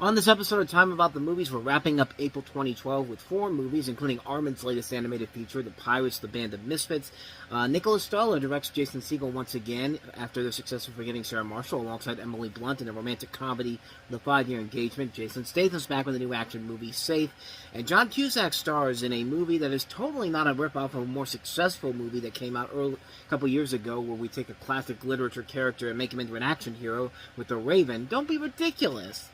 On this episode of Time About the Movies, we're wrapping up April 2012 with 4 movies, including Armin's latest animated feature, The Pirates, The Band of Misfits. Nicholas Stoller directs Jason Segel once again after their success of Forgetting Sarah Marshall alongside Emily Blunt in a romantic comedy, The 5-Year Engagement. Jason Statham's back with a new action movie, Safe. And John Cusack stars in a movie that is totally not a ripoff of a more successful movie that came out a couple years ago, where we take a classic literature character and make him into an action hero with The Raven. Don't be ridiculous.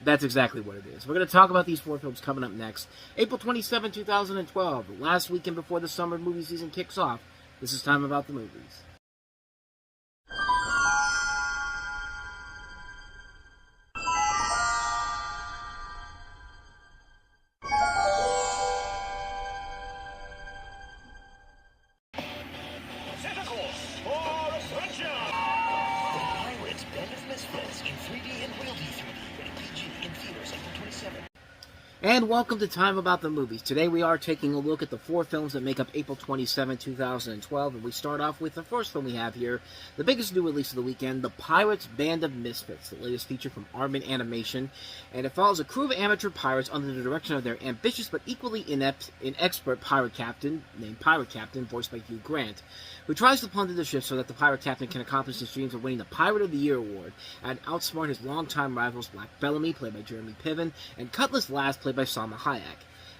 That's exactly what it is. We're going to talk about these 4 films coming up next. April 27, 2012, the last weekend before the summer movie season kicks off. This is Time About the Movies. Santa Claus for Adventure! The Pirates, Band of Misfits in 3D and Realty 3D. Rated PG in theaters April 27. And welcome to Time About the Movies. Today we are taking a look at the 4 films that make up April 27, 2012, and we start off with the first film we have here, the biggest new release of the weekend, The Pirates, Band of Misfits, the latest feature from Armin Animation, and it follows a crew of amateur pirates under the direction of their ambitious but equally inexpert pirate captain, named Pirate Captain, voiced by Hugh Grant, who tries to plunder the ship so that the pirate captain can accomplish his dreams of winning the Pirate of the Year award, and outsmart his longtime rivals Black Bellamy, played by Jeremy Piven, and Cutlass Lass, played by Salma Hayek.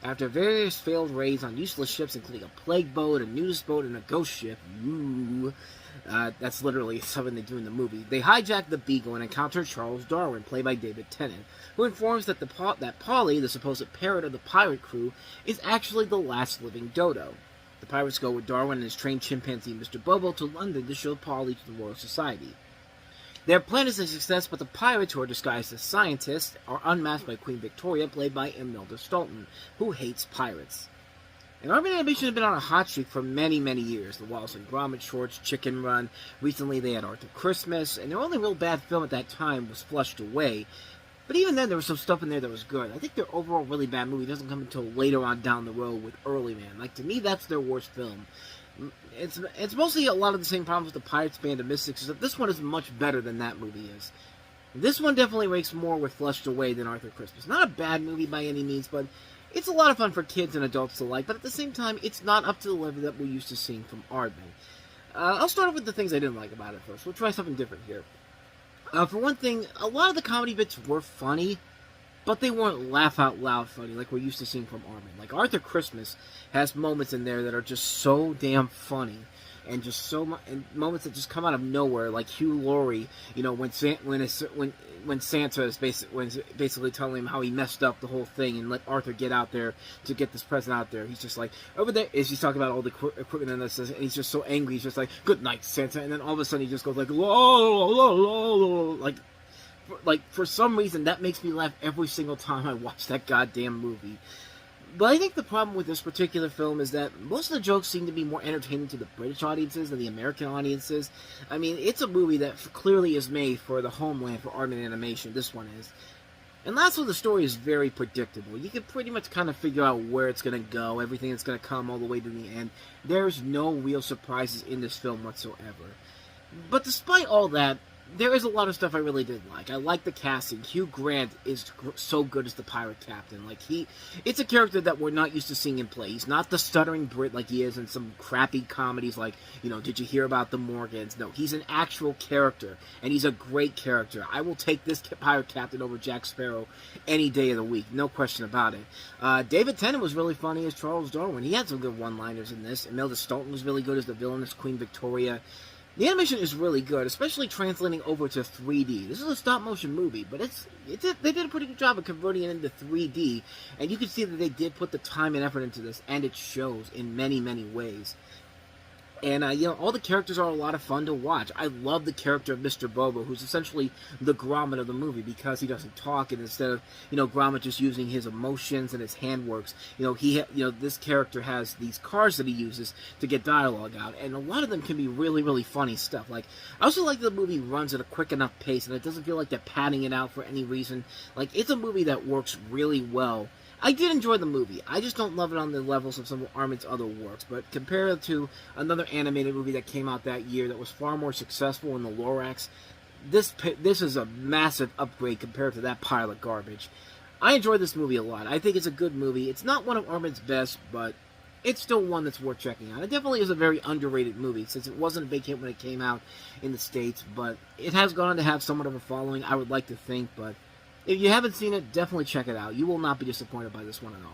After various failed raids on useless ships, including a plague boat, a nudist boat, and a ghost ship, that's literally something they do in the movie, they hijack the Beagle and encounter Charles Darwin, played by David Tennant, who informs that that Polly, the supposed parrot of the pirate crew, is actually the last living dodo. The pirates go with Darwin and his trained chimpanzee Mr. Bobo to London to show Polly to the Royal Society. Their plan is a success, but the pirates, who are disguised as scientists, are unmasked by Queen Victoria, played by Imelda Staunton, who hates pirates. And Armin Animation has been on a hot streak for many, many years. The Wallace and Gromit shorts, Chicken Run, recently they had Arthur Christmas, and their only real bad film at that time was Flushed Away. But even then, there was some stuff in there that was good. I think their overall really bad movie doesn't come until later on down the road with Early Man. Like, to me, that's their worst film. It's mostly a lot of the same problems with the Pirates, Band of Misfits, except this one is much better than that movie is. This one definitely ranks more with Flushed Away than Arthur Christmas. Not a bad movie by any means, but it's a lot of fun for kids and adults alike, but at the same time, it's not up to the level that we're used to seeing from Armin. I'll start off with the things I didn't like about it first. We'll try something different here. For one thing, a lot of the comedy bits were funny, but they weren't laugh-out-loud funny like we're used to seeing from Armin. Like, Arthur Christmas has moments in there that are just so damn funny, and just and moments that just come out of nowhere, like Hugh Laurie, you know, when Santa is basically telling him how he messed up the whole thing and let Arthur get out there to get this present out there. He's just like, over there, he's talking about all the equipment and this, and he's just so angry. He's just like, "Good night, Santa," and then all of a sudden he just goes like, like, for some reason, that makes me laugh every single time I watch that goddamn movie. But I think the problem with this particular film is that most of the jokes seem to be more entertaining to the British audiences than the American audiences. I mean, it's a movie that clearly is made for the homeland for Armin Animation. This one is. And lastly, the story is very predictable. You can pretty much kind of figure out where it's going to go, everything that's going to come all the way to the end. There's no real surprises in this film whatsoever. But despite all that, there is a lot of stuff I really did like. I like the casting. Hugh Grant is so good as the pirate captain. Like, it's a character that we're not used to seeing him play. He's not the stuttering Brit like he is in some crappy comedies like, you know, Did You Hear About the Morgans? No, he's an actual character, and he's a great character. I will take this pirate captain over Jack Sparrow any day of the week, no question about it. David Tennant was really funny as Charles Darwin. He had some good one-liners in this. Imelda Staunton was really good as the villainous Queen Victoria. The animation is really good, especially translating over to 3D. This is a stop-motion movie, but they did a pretty good job of converting it into 3D, and you can see that they did put the time and effort into this, and it shows in many, many ways. And, you know, all the characters are a lot of fun to watch. I love the character of Mr. Bobo, who's essentially the Gromit of the movie, because he doesn't talk, and instead of, you know, Gromit just using his emotions and his handworks, you know, this character has these cards that he uses to get dialogue out, and a lot of them can be really, really funny stuff. Like, I also like that the movie runs at a quick enough pace, and it doesn't feel like they're padding it out for any reason. Like, it's a movie that works really well. I did enjoy the movie. I just don't love it on the levels of some of Armin's other works. But compared to another animated movie that came out that year that was far more successful in the Lorax, this is a massive upgrade compared to that pile of garbage. I enjoyed this movie a lot. I think it's a good movie. It's not one of Armin's best, but it's still one that's worth checking out. It definitely is a very underrated movie, since it wasn't a big hit when it came out in the States, but it has gone on to have somewhat of a following, I would like to think, but if you haven't seen it, definitely check it out. You will not be disappointed by this one at all.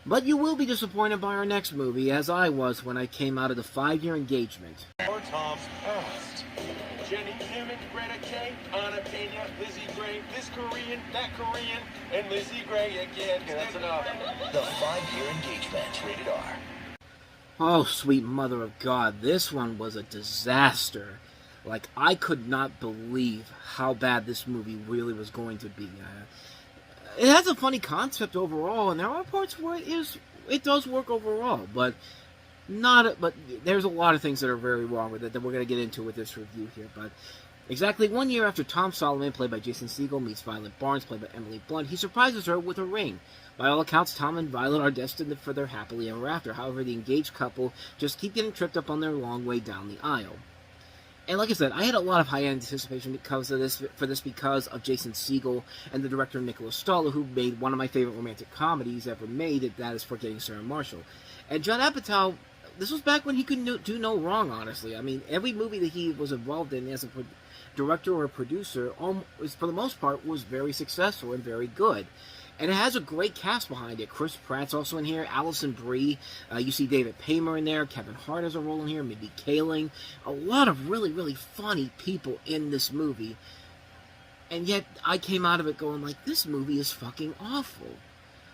But you will be disappointed by our next movie, as I was when I came out of the 5-year engagement. Or Tom's past. Jenny Newman, Greta Kay, Anna Pena, Lizzie Gray, this Korean, that Korean, and Lizzie Gray again. Okay, that's enough. The 5-year engagement, rated R. Oh, sweet mother of God, this one was a disaster. Like, I could not believe how bad this movie really was going to be. It has a funny concept overall, and there are parts where it does work overall, but there's a lot of things that are very wrong with it that we're going to get into with this review here. But exactly 1 year after Tom Solomon, played by Jason Segel, meets Violet Barnes, played by Emily Blunt, he surprises her with a ring. By all accounts, Tom and Violet are destined for their happily ever after. However, the engaged couple just keep getting tripped up on their long way down the aisle. And like I said, I had a lot of high anticipation because of Jason Segel and the director Nicholas Stoller, who made one of my favorite romantic comedies ever made, that is Forgetting Sarah Marshall. And Judd Apatow, this was back when he could do no wrong, honestly. I mean, every movie that he was involved in as a director or a producer, for the most part, was very successful and very good. And it has a great cast behind it. Chris Pratt's also in here. Alison Brie. You see David Paymer in there. Kevin Hart has a role in here. Mindy Kaling. A lot of really, really funny people in this movie. And yet, I came out of it going like, this movie is fucking awful.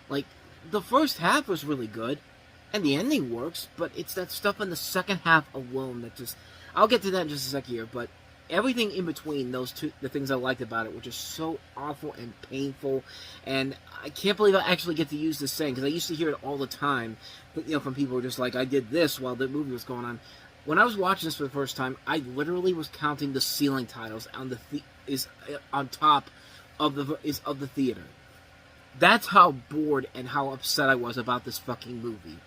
Like, the first half was really good. And the ending works. But it's that stuff in the second half alone that just... I'll get to that in just a sec here. But everything in between those two, the things I liked about it, were just so awful and painful, and I can't believe I actually get to use this saying, because I used to hear it all the time, from people who are just like, I did this while the movie was going on. When I was watching this for the first time, I literally was counting the ceiling tiles on on top of the theater. That's how bored and how upset I was about this fucking movie.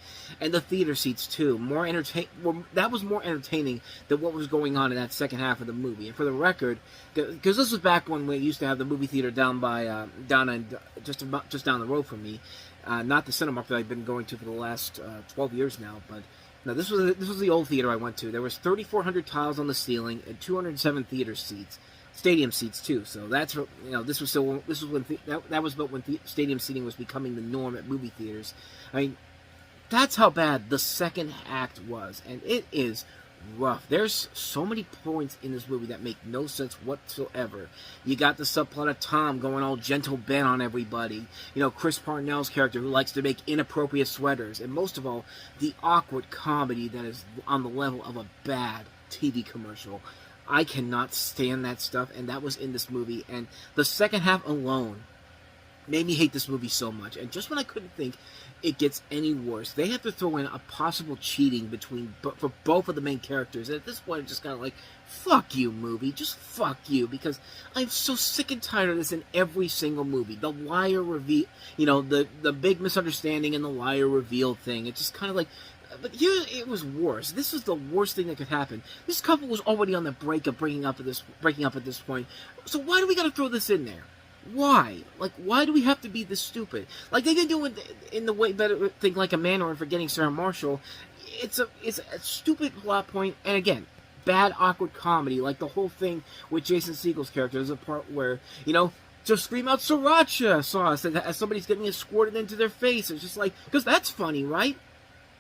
And the theater seats, too. That was more entertaining than what was going on in that second half of the movie. And for the record, because this was back when we used to have the movie theater just down the road from me. Not the Cinemark that I've been going to for the last 12 years now. But no, this was the old theater I went to. There was 3,400 tiles on the ceiling and 207 theater seats. Stadium seats too, so that's that was when stadium seating was becoming the norm at movie theaters. I mean, that's how bad the second act was, and it is rough. There's so many points in this movie that make no sense whatsoever. You got the subplot of Tom going all gentle Ben on everybody. Chris Parnell's character who likes to make inappropriate sweaters, and most of all, the awkward comedy that is on the level of a bad TV commercial. I cannot stand that stuff, and that was in this movie, and the second half alone made me hate this movie so much. And just when I couldn't think it gets any worse, they have to throw in a possible cheating for both of the main characters, and at this point I'm just kind of like, fuck you, movie, just fuck you, because I'm so sick and tired of this in every single movie. The liar reveal, the big misunderstanding and the liar reveal thing, it's just kind of like... But here, it was worse. This is the worst thing that could happen. This couple was already on the breaking up at this point. So why do we got to throw this in there? Why? Like, why do we have to be this stupid? Like they didn't do it in the way better thing, like a man or in Forgetting Sarah Marshall. It's a stupid plot point, and again, bad awkward comedy. Like the whole thing with Jason Segel's character. There's a part where just scream out sriracha sauce as somebody's getting it squirted into their face. It's just like, because that's funny, right?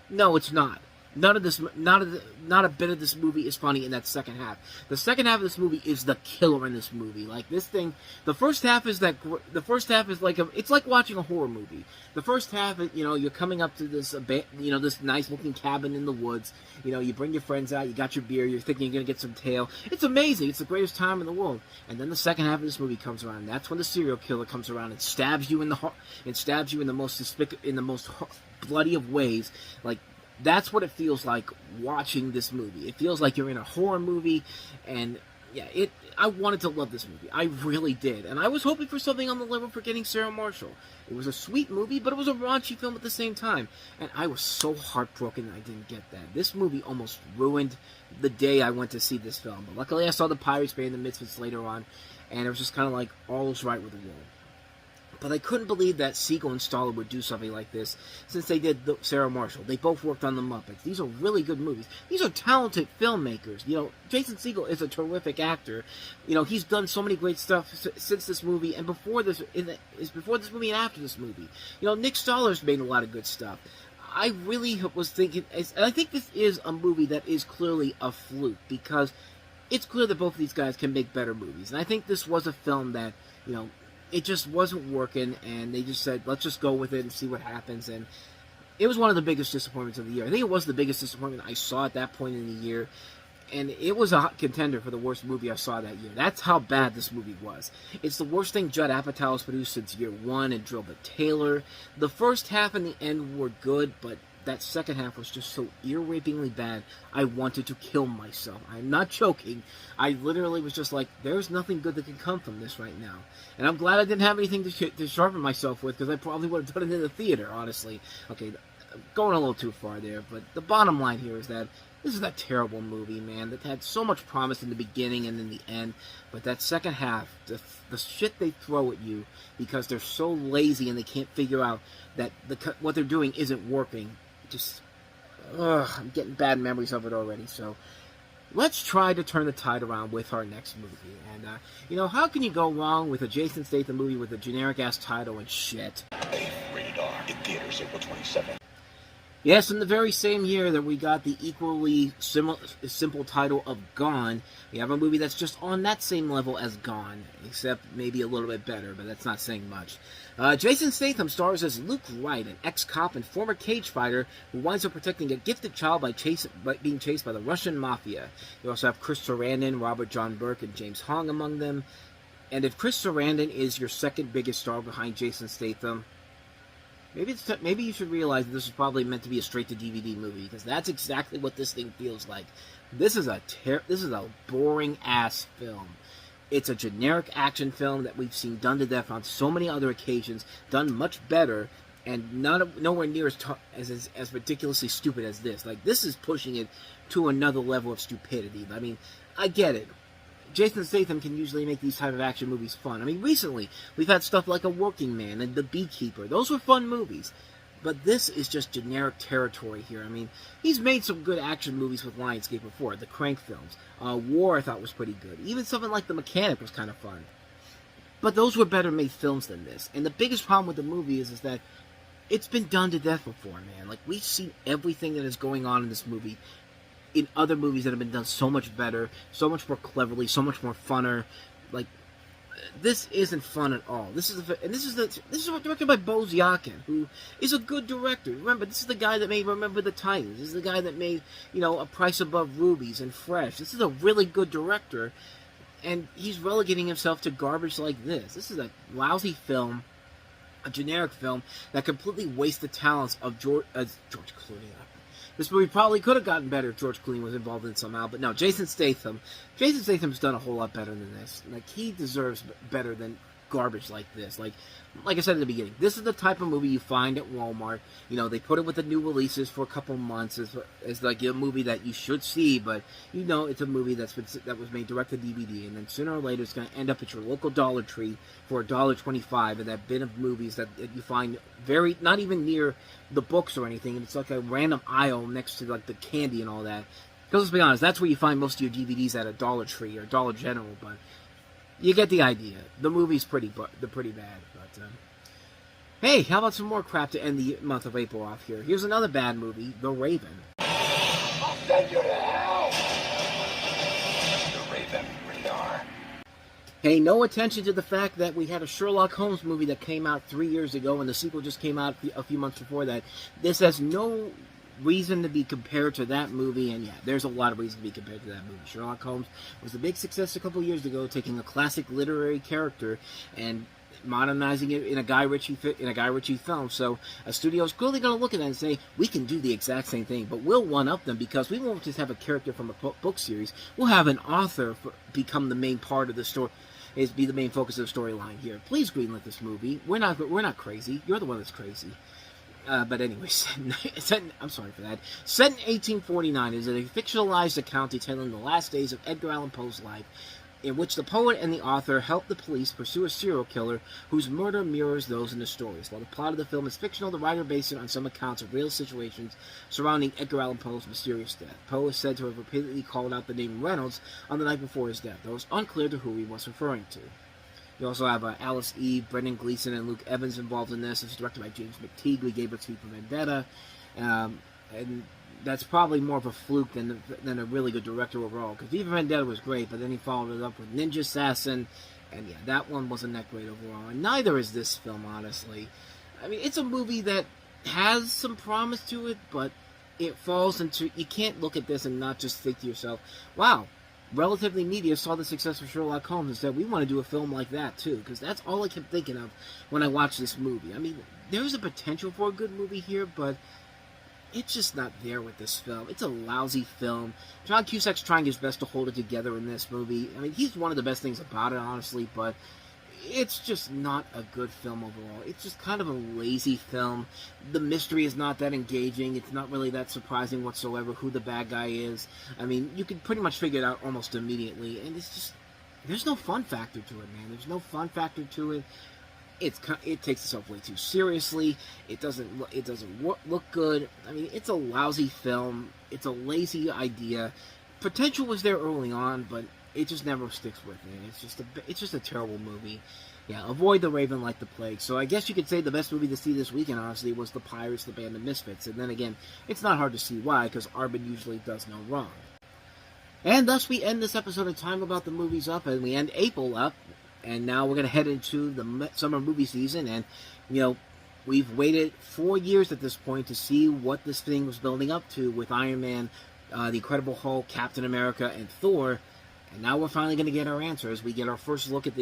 No, it's not. Not a bit of this movie is funny in that second half. The second half of this movie is the killer in this movie. Like this thing, the first half is like it's like watching a horror movie. The first half, you're coming up to this, this nice looking cabin in the woods. You bring your friends out, you got your beer, you're thinking you're gonna get some tail. It's amazing. It's the greatest time in the world. And then the second half of this movie comes around. And that's when the serial killer comes around and stabs you in the heart, and stabs you in the most bloody of ways. Like. That's what it feels like watching this movie. It feels like you're in a horror movie, and yeah, I wanted to love this movie. I really did. And I was hoping for something on the level for Getting Sarah Marshall. It was a sweet movie, but it was a raunchy film at the same time. And I was so heartbroken that I didn't get that. This movie almost ruined the day I went to see this film. But luckily I saw the Pirates Band, the Misfits later on, and it was just kind of like, all's right with the world. But I couldn't believe that Siegel and Stoller would do something like this since they did Sarah Marshall. They both worked on The Muppets. These are really good movies. These are talented filmmakers. You know, Jason Segel is a terrific actor. You know, he's done so many great stuff since this movie and before this movie and after this movie. You know, Nick Stoller's made a lot of good stuff. I really was thinking, and I think this is a movie that is clearly a fluke because it's clear that both of these guys can make better movies. And I think this was a film that, you know, it just wasn't working, and they just said, let's just go with it and see what happens. And it was one of the biggest disappointments of the year. I think it was the biggest disappointment I saw at that point in the year, and it was a hot contender for the worst movie I saw that year. That's how bad this movie was. It's the worst thing Judd Apatow has produced since year one and Drillbit Taylor. The first half and the end were good, but that second half was just so ear-rapingly bad, I wanted to kill myself. I'm not joking. I literally was just like, there's nothing good that can come from this right now. And I'm glad I didn't have anything to sharpen myself with, because I probably would have done it in the theater, honestly. Okay, going a little too far there, but the bottom line here is that this is a terrible movie, man, that had so much promise in the beginning and in the end, but that second half, the shit they throw at you because they're so lazy and they can't figure out that what they're doing isn't working, I'm getting bad memories of it already. So let's try to turn the tide around with our next movie. And you know, how can you go wrong with a Jason Statham movie with a generic ass title and shit? Rated R in theaters April 27th. Yes, in the very same year that we got the equally simple title of Gone, we have a movie that's just on that same level as Gone, except maybe a little bit better, but that's not saying much. Jason Statham stars as Luke Wright, an ex-cop and former cage fighter who winds up protecting a gifted child by being chased by the Russian mafia. You also have Chris Sarandon, Robert John Burke, and James Hong among them. And if Chris Sarandon is your second biggest star behind Jason Statham, maybe you should realize that this is probably meant to be a straight-to-DVD movie, because that's exactly what this thing feels like. This is a boring-ass film. It's a generic action film that we've seen done to death on so many other occasions, done much better, and nowhere near as ridiculously stupid as this. Like, this is pushing it to another level of stupidity. I mean, I get it. Jason Statham can usually make these type of action movies fun. I mean, recently, we've had stuff like A Working Man and The Beekeeper. Those were fun movies. But this is just generic territory here. I mean, he's made some good action movies with Lionsgate before. The Crank films. War, I thought, was pretty good. Even something like The Mechanic was kind of fun. But those were better made films than this. And the biggest problem with the movie is that it's been done to death before, man. Like, we've seen everything that is going on in this movie in other movies that have been done so much better, so much more cleverly, so much more funner. Like, this isn't fun at all. This is directed by Bo Ziakin, who is a good director. Remember, this is the guy that made Remember the Titans. This is the guy that made, you know, A Price Above Rubies and Fresh. This is a really good director, and he's relegating himself to garbage like this. This is a lousy film, a generic film that completely wastes the talents of George Clooney. This movie probably could have gotten better if George Clooney was involved in it somehow, but no, Jason Statham's done a whole lot better than this. Like, he deserves better than garbage like this. Like I said at the beginning, this is the type of movie you find at Walmart. You know, they put it with the new releases for a couple months. It's like a movie that you should see, but you know it's a movie that was made direct to DVD, and then sooner or later it's going to end up at your local Dollar Tree for $1.25 in that bin of movies that you find not even near the books or anything, and it's like a random aisle next to like the candy and all that. Because let's be honest, that's where you find most of your DVDs at a Dollar Tree or Dollar General, but you get the idea. The movie's pretty bad, but hey, how about some more crap to end the month of April off here? Here's another bad movie, The Raven. I'll send you to hell! The Raven, rated R. Hey, no attention to the fact that we had a Sherlock Holmes movie that came out 3 years ago, and the sequel just came out a few months before that. This has no reason to be compared to that movie, and yeah, there's a lot of reason to be compared to that movie. Sherlock Holmes was a big success a couple years ago, taking a classic literary character and modernizing it in a Guy Ritchie film. So a studio is clearly going to look at that and say, we can do the exact same thing, but we'll one up them because we won't just have a character from a book series. We'll have an author become the main part of the story. Be the main focus of the storyline here. Please greenlit this movie. We're not crazy. You're the one that's crazy. But anyway, I'm sorry for that. Set in 1849 is a fictionalized account detailing the last days of Edgar Allan Poe's life, in which the poet and the author help the police pursue a serial killer whose murder mirrors those in the stories. While the plot of the film is fictional, the writer based it on some accounts of real situations surrounding Edgar Allan Poe's mysterious death. Poe is said to have repeatedly called out the name Reynolds on the night before his death, though it's unclear to who he was referring to. You also have Alice Eve, Brendan Gleeson, and Luke Evans involved in this. It's directed by James McTeague, who gave us V for Vendetta. And that's probably more of a fluke than a really good director overall. Because V for Vendetta was great, but then he followed it up with Ninja Assassin. And yeah, that one wasn't that great overall. And neither is this film, honestly. I mean, it's a movie that has some promise to it, but it falls into... You can't look at this and not just think to yourself, wow, relatively media saw the success of Sherlock Holmes and said, we want to do a film like that too, because that's all I kept thinking of when I watched this movie. I mean, there's a potential for a good movie here, but it's just not there with this film. It's a lousy film. John Cusack's trying his best to hold it together in this movie. I mean, he's one of the best things about it, honestly, but it's just not a good film overall. It's just kind of a lazy film. The mystery is not that engaging. It's not really that surprising whatsoever who the bad guy is. I mean, you can pretty much figure it out almost immediately, and it's just... There's no fun factor to it, man. There's no fun factor to it. It takes itself way too seriously. It doesn't look good. I mean, it's a lousy film. It's a lazy idea. Potential was there early on, but it just never sticks with me. It's just a terrible movie. Yeah, avoid The Raven like the plague. So I guess you could say the best movie to see this weekend, honestly, was The Pirates, the Band of Misfits. And then again, it's not hard to see why, because Arbin usually does no wrong. And thus we end this episode of Time About the Movies Up, and we end April up. And now we're going to head into the summer movie season, and, you know, we've waited 4 years at this point to see what this thing was building up to with Iron Man, The Incredible Hulk, Captain America, and Thor. And now we're finally going to get our answers. We get our first look at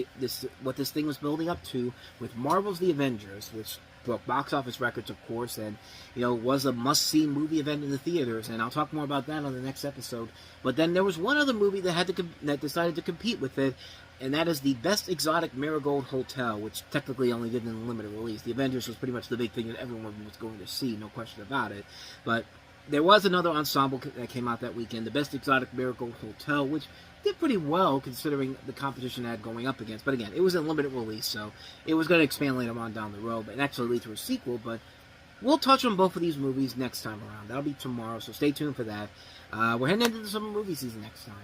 what this thing was building up to with Marvel's The Avengers, which broke box office records, of course, and, you know, was a must-see movie event in the theaters. And I'll talk more about that on the next episode. But then there was one other movie that decided to compete with it, and that is the Best Exotic Marigold Hotel, which technically only did in a limited release. The Avengers was pretty much the big thing that everyone was going to see, no question about it. But there was another ensemble that came out that weekend, the Best Exotic Marigold Hotel, which did pretty well considering the competition it had going up against. But again, it was a limited release, so it was going to expand later on down the road, and actually lead to a sequel. But we'll touch on both of these movies next time around. That'll be tomorrow, so stay tuned for that. We're heading into the summer movie season next time.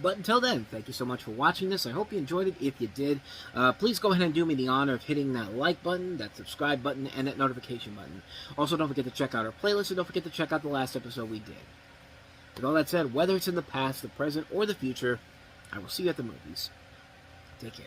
But until then, thank you so much for watching this. I hope you enjoyed it. If you did, please go ahead and do me the honor of hitting that like button, that subscribe button, and that notification button. Also, don't forget to check out our playlist, and don't forget to check out the last episode we did. With all that said, whether it's in the past, the present, or the future, I will see you at the movies. Take care.